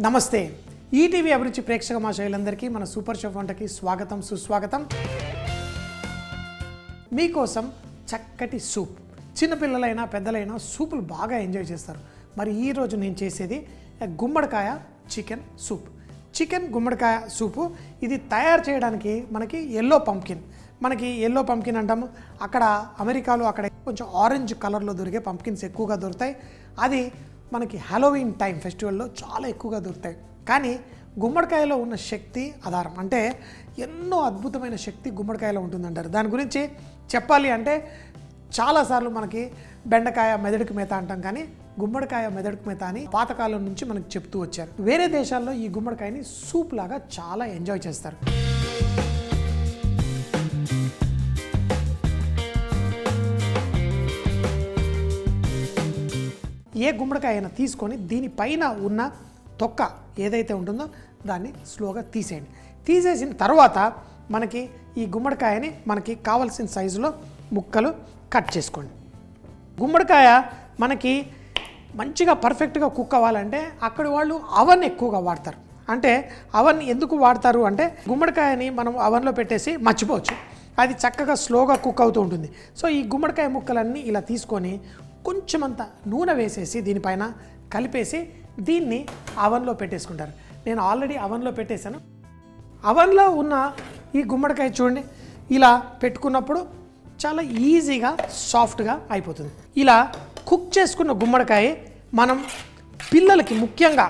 నమస్తే ఈటీవీ అభిరుచి ప్రేక్షక మాషైలందరికీ మన సూపర్ షెఫ్ వంటకి స్వాగతం సుస్వాగతం. మీకోసం చక్కటి సూప్, చిన్నపిల్లలైనా పెద్దలైనా సూపులు బాగా ఎంజాయ్ చేస్తారు. మరి ఈరోజు నేను చేసేది గుమ్మడికాయ చికెన్ సూప్. చికెన్ గుమ్మడికాయ సూపు ఇది తయారు చేయడానికి మనకి ఎల్లో పంప్కిన్ అంటాము. అక్కడ అమెరికాలో అక్కడ కొంచెం ఆరెంజ్ కలర్లో దొరికే పంప్కిన్స్ ఎక్కువగా దొరుకుతాయి. అది మనకి హ్యాలోవీన్ టైం ఫెస్టివల్లో చాలా ఎక్కువగా దొరుకుతాయి. కానీ గుమ్మడికాయలో ఉన్న శక్తి ఆధారం అంటే ఎన్నో అద్భుతమైన శక్తి గుమ్మడికాయలో ఉంటుందంటారు. దాని గురించి చెప్పాలి అంటే చాలాసార్లు మనకి బెండకాయ మెదడుకు మేత అంటాం, కానీ గుమ్మడికాయ మెదడుకు మేత అని పాతకాలం నుంచి మనకు చెప్తూ వచ్చారు. వేరే దేశాల్లో ఈ గుమ్మడికాయని సూప్ లాగా చాలా ఎంజాయ్ చేస్తారు. ఏ గుమ్మడికాయ అయినా తీసుకొని దీనిపైన ఉన్న తొక్క ఏదైతే ఉంటుందో దాన్ని స్లోగా తీసేయండి. తీసేసిన తర్వాత మనకి ఈ గుమ్మడికాయని మనకి కావాల్సిన సైజులో ముక్కలు కట్ చేసుకోండి. గుమ్మడికాయ మనకి మంచిగా పర్ఫెక్ట్గా కుక్ అవ్వాలంటే అక్కడి వాళ్ళు అవన్ ఎక్కువగా వాడతారు. అంటే అవన్ ఎందుకు వాడతారు అంటే గుమ్మడికాయని మనం అవన్లో పెట్టేసి మర్చిపోవచ్చు, అది చక్కగా స్లోగా కుక్ అవుతూ ఉంటుంది. సో ఈ గుమ్మడికాయ ముక్కలన్నీ ఇలా తీసుకొని కొంచెమంత నూనె వేసేసి దీనిపైన కలిపేసి దీన్ని అవన్లో పెట్టేసుకుంటారు. నేను ఆల్రెడీ అవన్లో పెట్టేశాను. అవన్లో ఉన్న ఈ గుమ్మడికాయ చూడండి, ఇలా పెట్టుకున్నప్పుడు చాలా ఈజీగా సాఫ్ట్గా అయిపోతుంది. ఇలా కుక్ చేసుకున్న గుమ్మడికాయ మనం పిల్లలకి ముఖ్యంగా,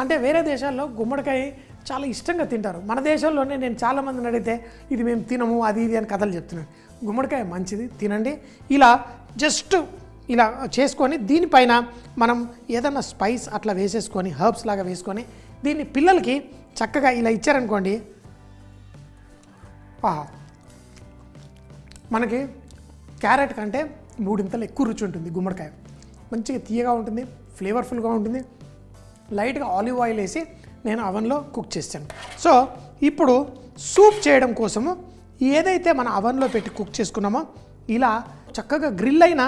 అంటే వేరే దేశాల్లో గుమ్మడికాయ చాలా ఇష్టంగా తింటారు. మన దేశంలోనే నేను చాలామందిని అడిగితే ఇది మేము తినము అది ఇది అని కథలు చెప్తున్నాను. గుమ్మడికాయ మంచిది, తినండి. ఇలా జస్ట్ ఇలా చేసుకొని దీనిపైన మనం ఏదైనా స్పైస్ అట్లా వేసేసుకొని హర్బ్స్ లాగా వేసుకొని దీన్ని పిల్లలకి చక్కగా ఇలా ఇచ్చారనుకోండి, మనకి క్యారెట్ కంటే 3 ఇంతలు ఎక్కువ రుచి ఉంటుంది. గుమ్మడికాయ మంచిగా తీయగా ఉంటుంది, ఫ్లేవర్ఫుల్గా ఉంటుంది. లైట్గా ఆలివ్ ఆయిల్ వేసి నేను అవన్లో కుక్ చేస్తాను. సో ఇప్పుడు సూప్ చేయడం కోసము ఏదైతే మన అవన్లో పెట్టి కుక్ చేసుకున్నామో ఇలా చక్కగా గ్రిల్ అయిన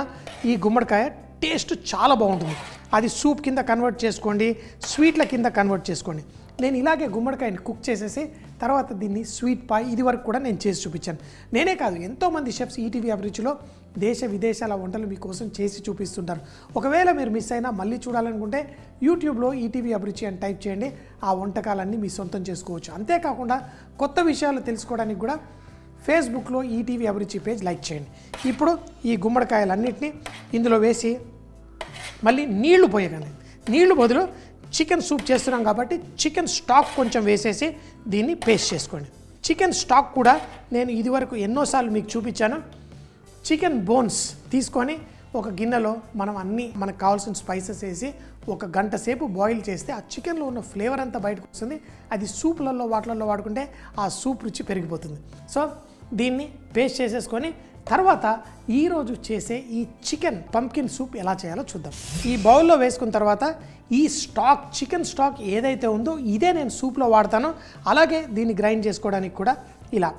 ఈ గుమ్మడికాయ టేస్ట్ చాలా బాగుంటుంది. అది సూప్ కింద కన్వర్ట్ చేసుకోండి, స్వీట్ల కింద కన్వర్ట్ చేసుకోండి. నేను ఇలాగే గుమ్మడికాయని కుక్ చేసేసి తర్వాత దీన్ని స్వీట్ పాయ్ ఇది వరకు కూడా నేను చేసి చూపించాను. నేనే కాదు, ఎంతోమంది షెఫ్స్ ఈటీవీ అభిరుచిలో దేశ విదేశాల వంటలు మీకోసం చేసి చూపిస్తుంటారు. ఒకవేళ మీరు మిస్ అయినా మళ్ళీ చూడాలనుకుంటే యూట్యూబ్లో ఈటీవీ అభిరుచి అని టైప్ చేయండి, ఆ వంటకాలన్నీ మీ సొంతం చేసుకోవచ్చు. అంతేకాకుండా కొత్త విషయాలు తెలుసుకోవడానికి కూడా ఫేస్బుక్లో ఈటీవీ అభిరుచి పేజ్ లైక్ చేయండి. ఇప్పుడు ఈ గుమ్మడికాయలన్నింటినీ ఇందులో వేసి మళ్ళీ నీళ్లు పోయకండి. నీళ్లు బదులు చికెన్ సూప్ చేస్తున్నాం కాబట్టి చికెన్ స్టాక్ కొంచెం వేసేసి దీన్ని పేస్ట్ చేసుకోండి. చికెన్ స్టాక్ కూడా నేను ఇదివరకు ఎన్నోసార్లు మీకు చూపించాను. చికెన్ బోన్స్ తీసుకొని ఒక గిన్నెలో మనం మనకు కావాల్సిన స్పైసెస్ వేసి 1 గంట సేపు బాయిల్ చేస్తే ఆ చికెన్లో ఉన్న ఫ్లేవర్ అంతా బయటకు వస్తుంది. అది సూప్లలో వాటిలలో వాడుకుంటే ఆ సూప్ రుచి పెరిగిపోతుంది. సో దీన్ని పేస్ట్ చేసేసుకొని తర్వాత ఈరోజు చేసే ఈ చికెన్ పంప్కిన్ సూప్ ఎలా చేయాలో చూద్దాం. ఈ బౌల్లో వేసుకున్న తర్వాత ఈ స్టాక్, చికెన్ స్టాక్ ఏదైతే ఉందో ఇదే నేను సూప్లో వాడతాను. అలాగే దీన్ని గ్రైండ్ చేసుకోవడానికి కూడా ఇలా.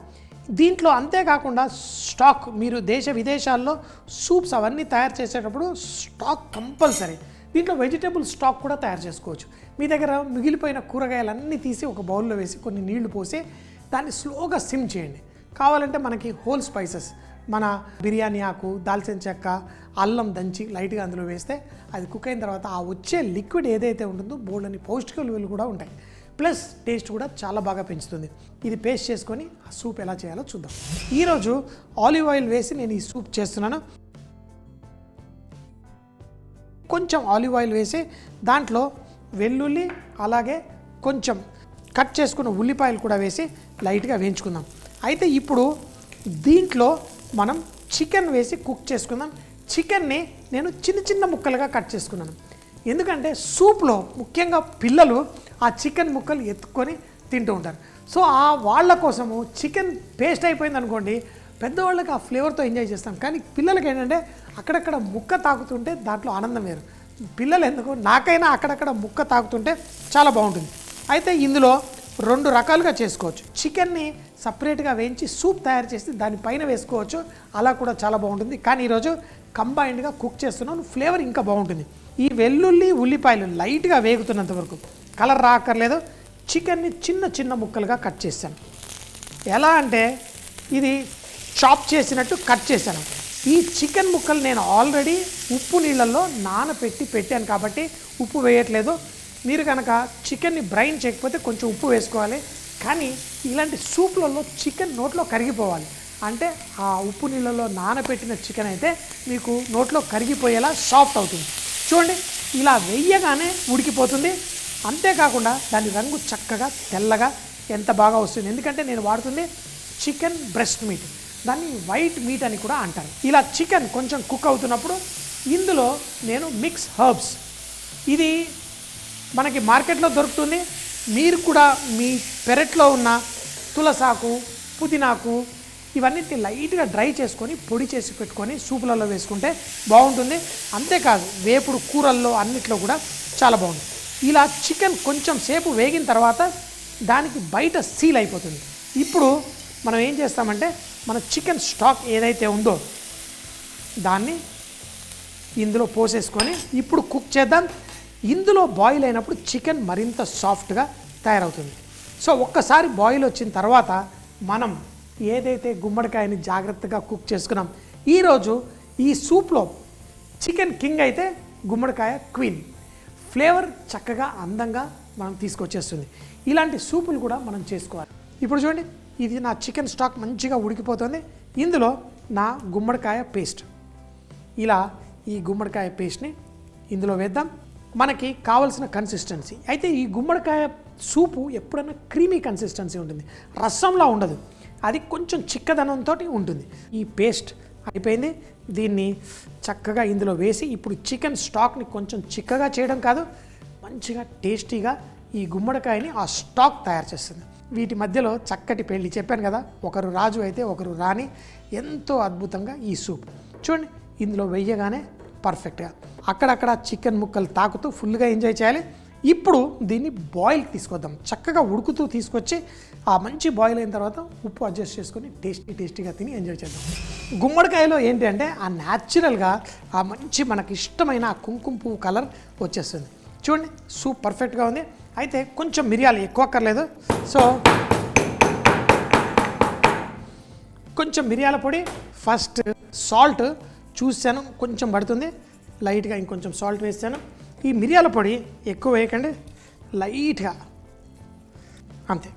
దీంట్లో అంతేకాకుండా స్టాక్, మీరు దేశ విదేశాల్లో సూప్స్ అవన్నీ తయారు చేసేటప్పుడు స్టాక్ కంపల్సరీ. దీంట్లో వెజిటేబుల్ స్టాక్ కూడా తయారు చేసుకోవచ్చు. మీ దగ్గర మిగిలిపోయిన కూరగాయలన్నీ తీసి ఒక బౌల్లో వేసి కొన్ని నీళ్లు పోసి దాన్ని స్లోగా సిమ్ చేయండి. కావాలంటే మనకి హోల్ స్పైసెస్, మన బిర్యానీ ఆకు, దాల్చిన చెక్క, అల్లం దంచి లైట్గా అందులో వేస్తే అది కుక్ అయిన తర్వాత ఆ వచ్చే లిక్విడ్ ఏదైతే ఉంటుందో బోల్డని పౌష్టిక విలువలు కూడా ఉంటాయి. ప్లస్ టేస్ట్ కూడా చాలా బాగా పెంచుతుంది. ఇది పేస్ట్ చేసుకొని ఆ సూప్ ఎలా చేయాలో చూద్దాం. ఈరోజు ఆలివ్ ఆయిల్ వేసి నేను ఈ సూప్ చేస్తున్నాను. కొంచెం ఆలివ్ ఆయిల్ వేసి దాంట్లో వెల్లుల్లి అలాగే కొంచెం కట్ చేసుకున్న ఉల్లిపాయలు కూడా వేసి లైట్గా వేయించుకుందాం. అయితే ఇప్పుడు దీంట్లో మనం చికెన్ వేసి కుక్ చేసుకుందాం. చికెన్ని నేను చిన్న చిన్న ముక్కలుగా కట్ చేసుకున్నాను. ఎందుకంటే సూప్లో ముఖ్యంగా పిల్లలు ఆ చికెన్ ముక్కలు ఎత్తుకొని తింటూ ఉంటారు. సో ఆ వాళ్ళ కోసము చికెన్ పేస్ట్ అయిపోయింది అనుకోండి, పెద్దవాళ్ళకి ఆ ఫ్లేవర్తో ఎంజాయ్ చేస్తాం. కానీ పిల్లలకి ఏంటంటే అక్కడక్కడ ముక్క తాకుతుంటే దాంట్లో ఆనందం వేరు. పిల్లలు ఎందుకు, నాకైనా అక్కడక్కడ ముక్క తాకుతుంటే చాలా బాగుంటుంది. అయితే ఇందులో 2 రకాలుగా చేసుకోవచ్చు. చికెన్ని సపరేట్గా వేయించి సూప్ తయారు చేసి దానిపైన వేసుకోవచ్చు, అలా కూడా చాలా బాగుంటుంది. కానీ ఈరోజు కంబైన్డ్గా కుక్ చేస్తున్నాను, ఫ్లేవర్ ఇంకా బాగుంటుంది. ఈ వెల్లుల్లి ఉల్లిపాయలు లైట్గా వేగుతున్నంత వరకు కలర్ రాక్కర్లేదు. చికెన్ని చిన్న చిన్న ముక్కలుగా కట్ చేశాను. ఎలా అంటే ఇది చాప్ చేసినట్టు కట్ చేశాను. ఈ చికెన్ ముక్కలు నేను ఆల్రెడీ ఉప్పు నీళ్ళల్లో నానబెట్టి పెట్టాను కాబట్టి ఉప్పు వేయట్లేదు. మీరు కనుక చికెన్ని బ్రైన్ చేయకపోతే కొంచెం ఉప్పు వేసుకోవాలి. కానీ ఇలాంటి సూప్లలో చికెన్ నోట్లో కరిగిపోవాలి. అంటే ఆ ఉప్పు నీళ్ళలో నానబెట్టిన చికెన్ అయితే మీకు నోట్లో కరిగిపోయేలా సాఫ్ట్ అవుతుంది. చూడండి, ఇలా వెయ్యగానే ఉడికిపోతుంది. అంతేకాకుండా దాని రంగు చక్కగా తెల్లగా ఎంత బాగా వస్తుంది. ఎందుకంటే నేను వాడుతుంది చికెన్ బ్రెస్ట్ మీట్, దాన్ని వైట్ మీట్ అని కూడా అంటారు. ఇలా చికెన్ కొంచెం కుక్ అవుతున్నప్పుడు ఇందులో నేను మిక్స్ హర్బ్స్, ఇది మనకి మార్కెట్లో దొరుకుతుంది. మీరు కూడా మీ పెరట్లో ఉన్న తులసాకు, పుదీనాకు ఇవన్నిటిని లైట్గా డ్రై చేసుకొని పొడి చేసి పెట్టుకొని సూపులలో వేసుకుంటే బాగుంటుంది. అంతేకాదు వేపుడు కూరల్లో అన్నిట్లో కూడా చాలా బాగుంటుంది. ఇలా చికెన్ కొంచెం సేపు వేగిన తర్వాత దానికి బయట సీల్ అయిపోతుంది. ఇప్పుడు మనం ఏం చేస్తామంటే మన చికెన్ స్టాక్ ఏదైతే ఉందో దాన్ని ఇందులో పోసేసుకొని ఇప్పుడు కుక్ చేద్దాం. ఇందులో బాయిల్ అయినప్పుడు చికెన్ మరింత సాఫ్ట్గా తయారవుతుంది. సో ఒక్కసారి బాయిల్ వచ్చిన తర్వాత మనం ఏదైతే గుమ్మడికాయని జాగ్రత్తగా కుక్ చేసుకున్నాం, ఈరోజు ఈ సూప్లో చికెన్ కింగ్ అయితే గుమ్మడికాయ క్వీన్. ఫ్లేవర్ చక్కగా అందంగా మనం తీసుకొచ్చేస్తుంది. ఇలాంటి సూపులు కూడా మనం చేసుకోవాలి. ఇప్పుడు చూడండి, ఇది నా చికెన్ స్టాక్ మంచిగా ఉడికిపోతుంది. ఇందులో నా గుమ్మడికాయ పేస్ట్, ఇలా ఈ గుమ్మడికాయ పేస్ట్ని ఇందులో వేద్దాం. మనకి కావలసిన కన్సిస్టెన్సీ అయితే ఈ గుమ్మడికాయ సూపు ఎప్పుడైనా క్రీమీ కన్సిస్టెన్సీ ఉంటుంది, రసంలా ఉండదు. అది కొంచెం చిక్కదనంతో ఉంటుంది. ఈ పేస్ట్ అయిపోయింది. దీన్ని చక్కగా ఇందులో వేసి ఇప్పుడు చికెన్ స్టాక్ని కొంచెం చిక్కగా చేయడం కాదు, మంచిగా టేస్టీగా ఈ గుమ్మడికాయని ఆ స్టాక్ తయారు చేస్తుంది. వీటి మధ్యలో చక్కటి పెళ్ళి చెప్పాను కదా, ఒకరు రాజు అయితే ఒకరు రాణి. ఎంతో అద్భుతంగా ఈ సూప్ చూడండి, ఇందులో వెయ్యగానే పర్ఫెక్ట్గా అక్కడక్కడ చికెన్ ముక్కలు తాకుతూ ఫుల్గా ఎంజాయ్ చేయాలి. ఇప్పుడు దీన్ని బాయిల్కి తీసుకొద్దాం. చక్కగా ఉడుకుతూ తీసుకొచ్చి ఆ మంచి బాయిల్ అయిన తర్వాత ఉప్పు అడ్జస్ట్ చేసుకొని టేస్టీగా తిని ఎంజాయ్ చేద్దాం. గుమ్మడికాయలో ఏంటి అంటే ఆ న్యాచురల్గా ఆ మంచి మనకి ఇష్టమైన ఆ కుంకుమ పువ్వు కలర్ వచ్చేస్తుంది. చూడండి, సూప్ పర్ఫెక్ట్గా ఉంది. అయితే కొంచెం మిరియాలు ఎక్కువ అక్కర్లేదు. సో కొంచెం మిరియాల పొడి, ఫస్ట్ సాల్ట్ చూసాను కొంచెం పడుతుంది, లైట్గా ఇంకొంచెం సాల్ట్ వేసాను. ఈ మిరియాల పొడి ఎక్కువ వేయకండి, లైట్గా అంతే.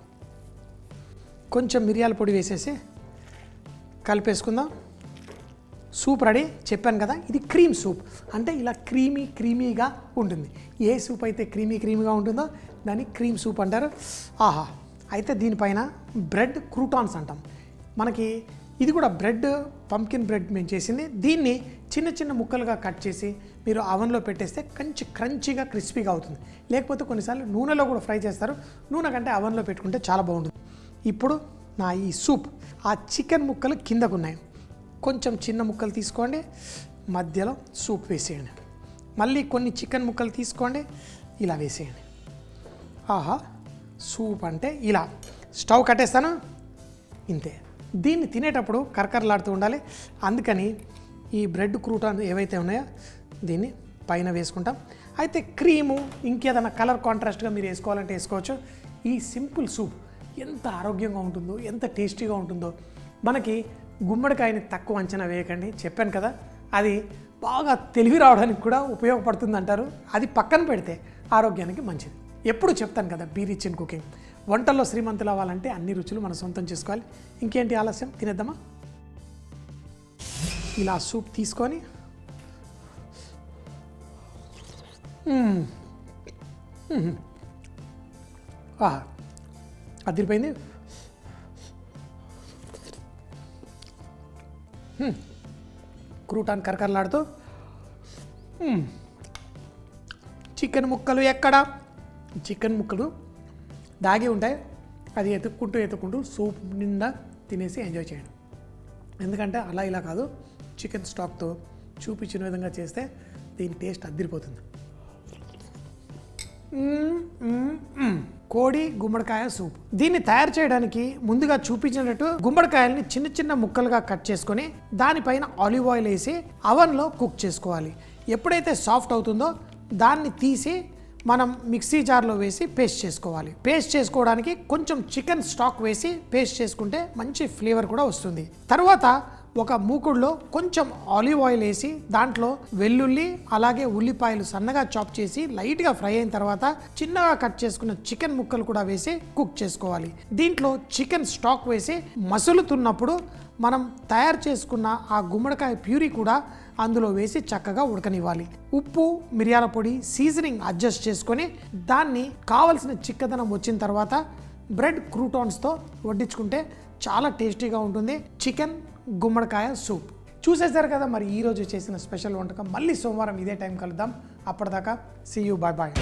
కొంచెం మిరియాల పొడి వేసేసి కలిపేసుకుందాం. Soup ready. చెప్పాను కదా, ఇది క్రీమ్ సూప్. అంటే ఇలా క్రీమీగా ఉంటుంది. ఏ సూప్ అయితే క్రీమీగా ఉంటుందో దాన్ని క్రీమ్ సూప్ అంటారు. ఆహా! అయితే దీనిపైన బ్రెడ్ క్రూటాన్స్ అంటాం. మనకి ఇది కూడా బ్రెడ్, పంకిన్ బ్రెడ్ మేము చేసింది. దీన్ని చిన్న చిన్న ముక్కలుగా కట్ చేసి మీరు అవన్లో పెట్టేస్తే కొంచెం క్రంచీగా క్రిస్పీగా అవుతుంది. లేకపోతే కొన్నిసార్లు నూనెలో కూడా ఫ్రై చేస్తారు. నూనె కంటే అవన్లో పెట్టుకుంటే చాలా బాగుంటుంది. ఇప్పుడు నా ఈ సూప్ ఆ చికెన్ ముక్కలు కిందకు ఉన్నాయి. కొంచెం చిన్న ముక్కలు తీసుకోండి, మధ్యలో సూప్ వేసేయండి. మళ్ళీ కొన్ని చికెన్ ముక్కలు తీసుకోండి, ఇలా వేసేయండి. ఆహా! సూప్ అంటే ఇలా. స్టవ్ కట్టేస్తాను, ఇంతే. దీన్ని తినేటప్పుడు కరకరలాడుతూ ఉండాలి. అందుకని ఈ బ్రెడ్ క్రూటాన్ ఏవైతే ఉన్నాయో దీన్ని పైన వేసుకుంటాం. అయితే క్రీము ఇంకేదైనా కలర్ కాంట్రాస్ట్గా మీరు వేసుకోవాలంటే వేసుకోవచ్చు. ఈ సింపుల్ సూప్ ఎంత ఆరోగ్యంగా ఉంటుందో, ఎంత టేస్టీగా ఉంటుందో. మనకి గుమ్మడికాయని తక్కువ అంచనా వేయకండి. చెప్పాను కదా, అది బాగా తెలివి రావడానికి కూడా ఉపయోగపడుతుంది అంటారు. అది పక్కన పెడితే ఆరోగ్యానికి మంచిది. ఎప్పుడు చెప్తాను కదా, బీ రిచ్ ఇన్ కుకింగ్. వంటల్లో శ్రీమంతులు అవ్వాలంటే అన్ని రుచులు మనం సొంతం చేసుకోవాలి. ఇంకేంటి ఆలస్యం, తినేద్దామా? ఇలా సూప్ తీసుకొని అదిరిపోయింది. క్రూటాన్ కరకరలాడుతూ చికెన్ ముక్కలు ఎక్కడ, చికెన్ ముక్కలు దాగి ఉంటాయి. అది ఎత్తుక్కుంటూ సూప్ నిండా తినేసి ఎంజాయ్ చేయండి. ఎందుకంటే అలా ఇలా కాదు, చికెన్ స్టాక్తో చూపించిన విధంగా చేస్తే దీని టేస్ట్ అదిరిపోతుంది. కోడి గుమ్మడికాయ సూప్. దీన్ని తయారు చేయడానికి ముందుగా చూపించినట్టు గుమ్మడికాయల్ని చిన్న చిన్న ముక్కలుగా కట్ చేసుకొని దానిపైన ఆలివ్ ఆయిల్ వేసి అవన్లో కుక్ చేసుకోవాలి. ఎప్పుడైతే సాఫ్ట్ అవుతుందో దాన్ని తీసి మనం మిక్సీ జార్లో వేసి పేస్ట్ చేసుకోవాలి. పేస్ట్ చేసుకోవడానికి కొంచెం చికెన్ స్టాక్ వేసి పేస్ట్ చేసుకుంటే మంచి ఫ్లేవర్ కూడా వస్తుంది. తర్వాత ఒక మూకుడులో కొంచెం ఆలివ్ ఆయిల్ వేసి దాంట్లో వెల్లుల్లి అలాగే ఉల్లిపాయలు సన్నగా చాప్ చేసి లైట్గా ఫ్రై అయిన తర్వాత చిన్నగా కట్ చేసుకున్న చికెన్ ముక్కలు కూడా వేసి కుక్ చేసుకోవాలి. దీంట్లో చికెన్ స్టాక్ వేసి మసులుతున్నప్పుడు మనం తయారు చేసుకున్న ఆ గుమ్మడికాయ ప్యూరీ కూడా అందులో వేసి చక్కగా ఉడకనివ్వాలి. ఉప్పు, మిరియాల పొడి, సీజనింగ్ అడ్జస్ట్ చేసుకొని దాన్ని కావలసిన చిక్కదనం వచ్చిన తర్వాత బ్రెడ్ క్రూటాన్స్తో వడ్డించుకుంటే చాలా టేస్టీగా ఉంటుంది చికెన్ గుమ్మడికాయ సూప్. చూసేసారు కదా మరి ఈరోజు చేసిన స్పెషల్ వంటకం. మళ్ళీ సోమవారం ఇదే టైం కలుద్దాం. అప్పటిదాకా సీ యూ, బాయ్ బాయ్.